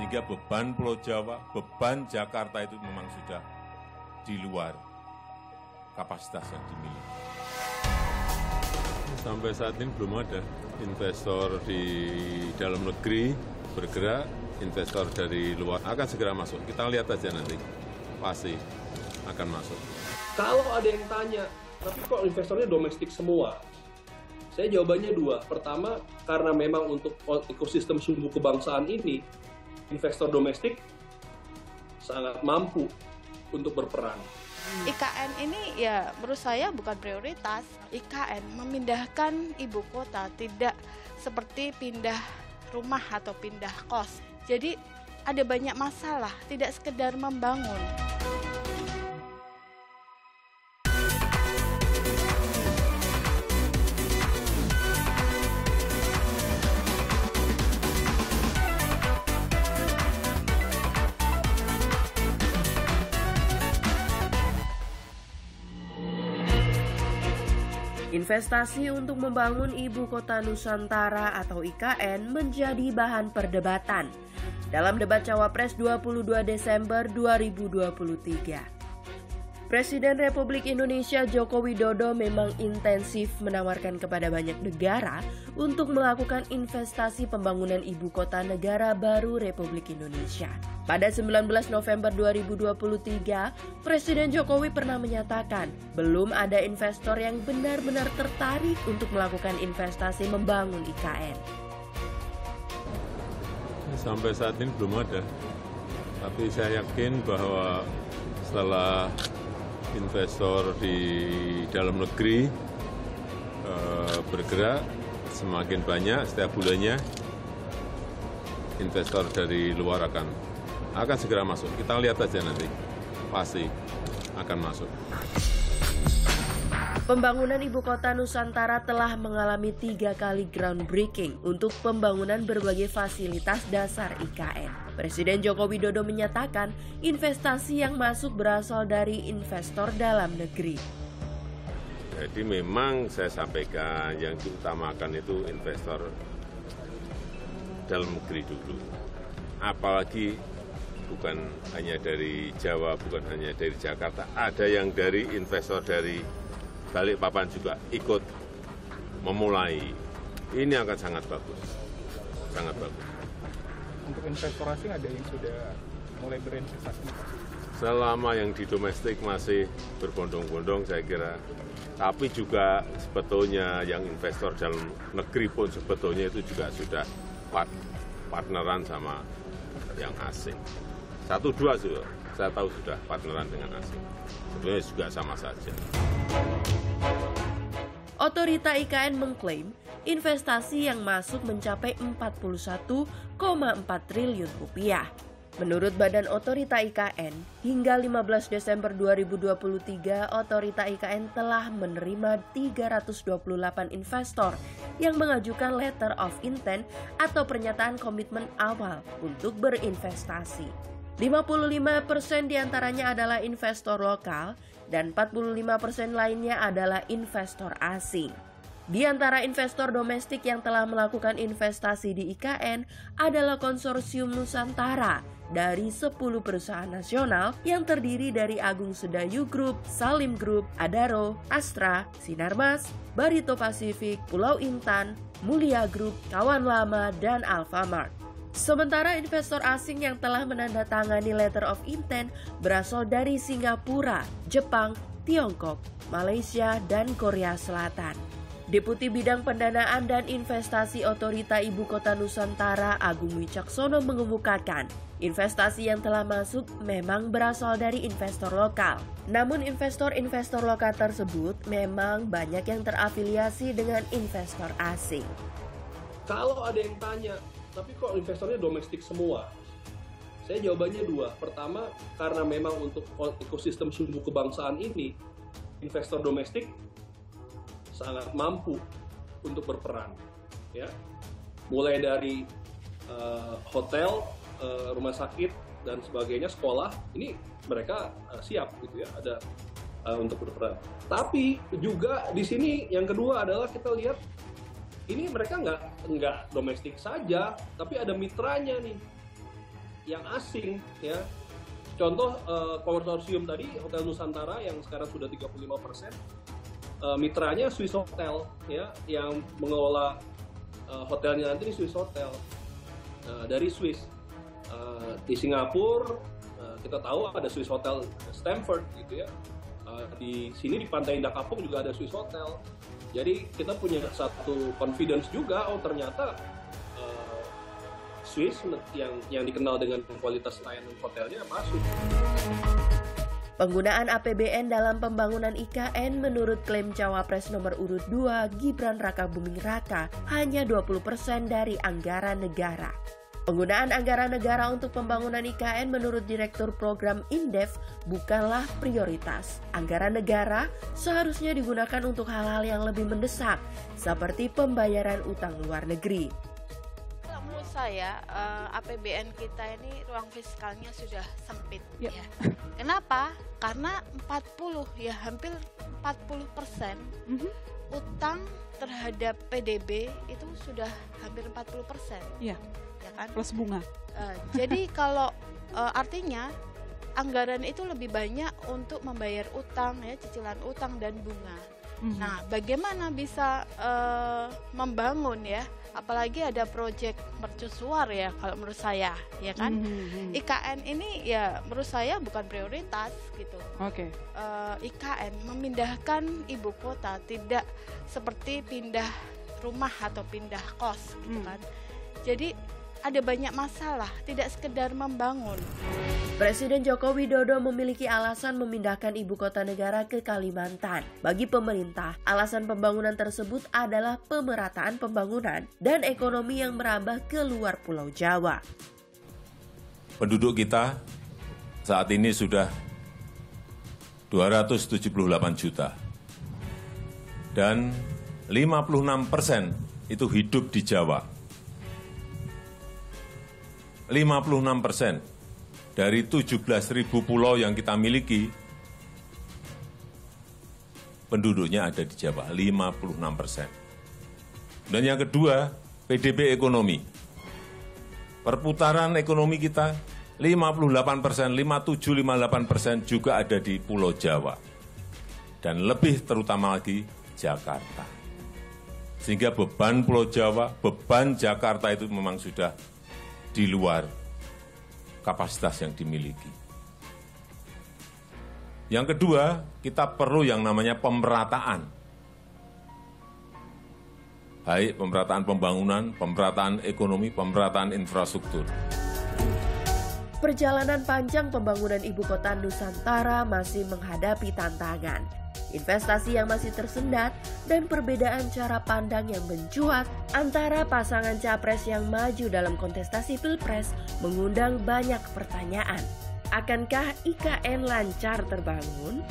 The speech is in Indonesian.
Sehingga beban Pulau Jawa, beban Jakarta itu memang sudah di luar kapasitas yang dimiliki. Sampai saat ini belum ada investor di dalam negeri bergerak, investor dari luar akan segera masuk. Kita lihat aja nanti, pasti akan masuk. Kalau ada yang tanya, tapi kok investornya domestik semua? Saya jawabannya dua. Pertama, karena memang untuk ekosistem sumbu kebangsaan ini, investor domestik sangat mampu untuk berperan. IKN ini ya menurut saya bukan prioritas. IKN memindahkan ibu kota tidak seperti pindah rumah atau pindah kos. Jadi ada banyak masalah, tidak sekedar membangun. Investasi untuk membangun Ibu Kota Nusantara atau IKN menjadi bahan perdebatan dalam debat Cawapres 22 Desember 2023. Presiden Republik Indonesia Joko Widodo memang intensif menawarkan kepada banyak negara untuk melakukan investasi pembangunan Ibu Kota Negara baru Republik Indonesia. Pada 19 November 2023, Presiden Jokowi pernah menyatakan belum ada investor yang benar-benar tertarik untuk melakukan investasi membangun IKN. Sampai saat ini belum ada, tapi saya yakin bahwa setelah investor di dalam negeri bergerak semakin banyak setiap bulannya, investor dari luar akan segera masuk. Kita lihat aja nanti, pasti akan masuk. Pembangunan Ibu Kota Nusantara telah mengalami 3 kali groundbreaking untuk pembangunan berbagai fasilitas dasar IKN. Presiden Joko Widodo menyatakan investasi yang masuk berasal dari investor dalam negeri. Jadi memang saya sampaikan yang diutamakan itu investor dalam negeri dulu. Apalagi bukan hanya dari Jawa, bukan hanya dari Jakarta, ada yang dari investor dari Balikpapan juga ikut memulai. Ini akan sangat bagus, sangat bagus. Untuk investor asing ada yang sudah mulai berinvestasi? Selama yang di domestik masih berbondong-bondong saya kira. Tapi juga sebetulnya yang investor dalam negeri pun sebetulnya itu juga sudah partneran sama yang asing. 1-2 sudah, saya tahu sudah partneran dengan asing. Sebetulnya juga sama saja. Otorita IKN mengklaim investasi yang masuk mencapai 41,4 triliun rupiah. Menurut Badan Otorita IKN, hingga 15 Desember 2023, Otorita IKN telah menerima 328 investor yang mengajukan letter of intent atau pernyataan komitmen awal untuk berinvestasi. 55% diantaranya adalah investor lokal dan 45% lainnya adalah investor asing. Di antara investor domestik yang telah melakukan investasi di IKN adalah Konsorsium Nusantara dari 10 perusahaan nasional yang terdiri dari Agung Sedayu Group, Salim Group, Adaro, Astra, Sinarmas, Barito Pasifik, Pulau Intan, Mulia Group, Kawan Lama, dan Alfamart. Sementara investor asing yang telah menandatangani letter of intent berasal dari Singapura, Jepang, Tiongkok, Malaysia, dan Korea Selatan. Deputi Bidang Pendanaan dan Investasi Otorita Ibu Kota Nusantara Agung Wicaksono mengemukakan, investasi yang telah masuk memang berasal dari investor lokal. Namun investor-investor lokal tersebut memang banyak yang terafiliasi dengan investor asing. Kalau ada yang tanya, tapi kok investornya domestik semua? Saya jawabannya dua. Pertama, karena memang untuk ekosistem sumbu kebangsaan ini, investor domestik sangat mampu untuk berperan. Ya, mulai dari hotel, rumah sakit dan sebagainya, sekolah, ini mereka siap gitu ya, ada untuk berperan. Tapi juga di sini yang kedua adalah kita lihat ini mereka nggak domestik saja, tapi ada mitranya nih. yang asing ya. Contoh konsorsium tadi Hotel Nusantara yang sekarang sudah 35%, mitranya Swiss Hotel ya, yang mengelola hotelnya nanti Swiss Hotel dari Swiss. Di Singapura kita tahu ada Swiss Hotel Stamford gitu ya. Di sini di Pantai Indah Kapuk juga ada Swiss Hotel. Jadi kita punya satu confidence juga, oh ternyata Swiss yang dikenal dengan kualitas layanan hotelnya masuk. Penggunaan APBN dalam pembangunan IKN menurut klaim Cawapres nomor urut 2 Gibran Rakabuming Raka hanya 20% dari anggaran negara. Penggunaan anggaran negara untuk pembangunan IKN menurut Direktur Program Indef bukanlah prioritas. Anggaran negara seharusnya digunakan untuk hal-hal yang lebih mendesak, seperti pembayaran utang luar negeri. Kalau menurut saya, APBN kita ini ruang fiskalnya sudah sempit. Ya. Ya. Kenapa? Karena hampir 40% utang terhadap PDB itu sudah hampir 40%. Iya. Ya kan? Plus bunga. Jadi kalau artinya anggaran itu lebih banyak untuk membayar utang ya, cicilan utang dan bunga. Nah, bagaimana bisa membangun ya, apalagi ada proyek mercusuar ya kalau menurut saya, ya kan? IKN ini ya menurut saya bukan prioritas gitu. Oke. IKN memindahkan ibu kota tidak seperti pindah rumah atau pindah kos gitu kan. Jadi ada banyak masalah, tidak sekedar membangun. Presiden Joko Widodo memiliki alasan memindahkan ibu kota negara ke Kalimantan. Bagi pemerintah, alasan pembangunan tersebut adalah pemerataan pembangunan dan ekonomi yang merambah ke luar Pulau Jawa. Penduduk kita saat ini sudah 278 juta. Dan 56% itu hidup di Jawa. 56% dari 17.000 pulau yang kita miliki, penduduknya ada di Jawa, 56%. Dan yang kedua, PDB ekonomi. Perputaran ekonomi kita 58%, 57-58% juga ada di Pulau Jawa. Dan lebih terutama lagi Jakarta. Sehingga beban Pulau Jawa, beban Jakarta itu memang sudah di luar kapasitas yang dimiliki. Yang kedua, kita perlu yang namanya pemerataan. Baik pemerataan pembangunan, pemerataan ekonomi, pemerataan infrastruktur. Perjalanan panjang pembangunan ibu kota Nusantara masih menghadapi tantangan. Investasi yang masih tersendat, dan perbedaan cara pandang yang mencuat antara pasangan capres yang maju dalam kontestasi Pilpres mengundang banyak pertanyaan. Akankah IKN lancar terbangun?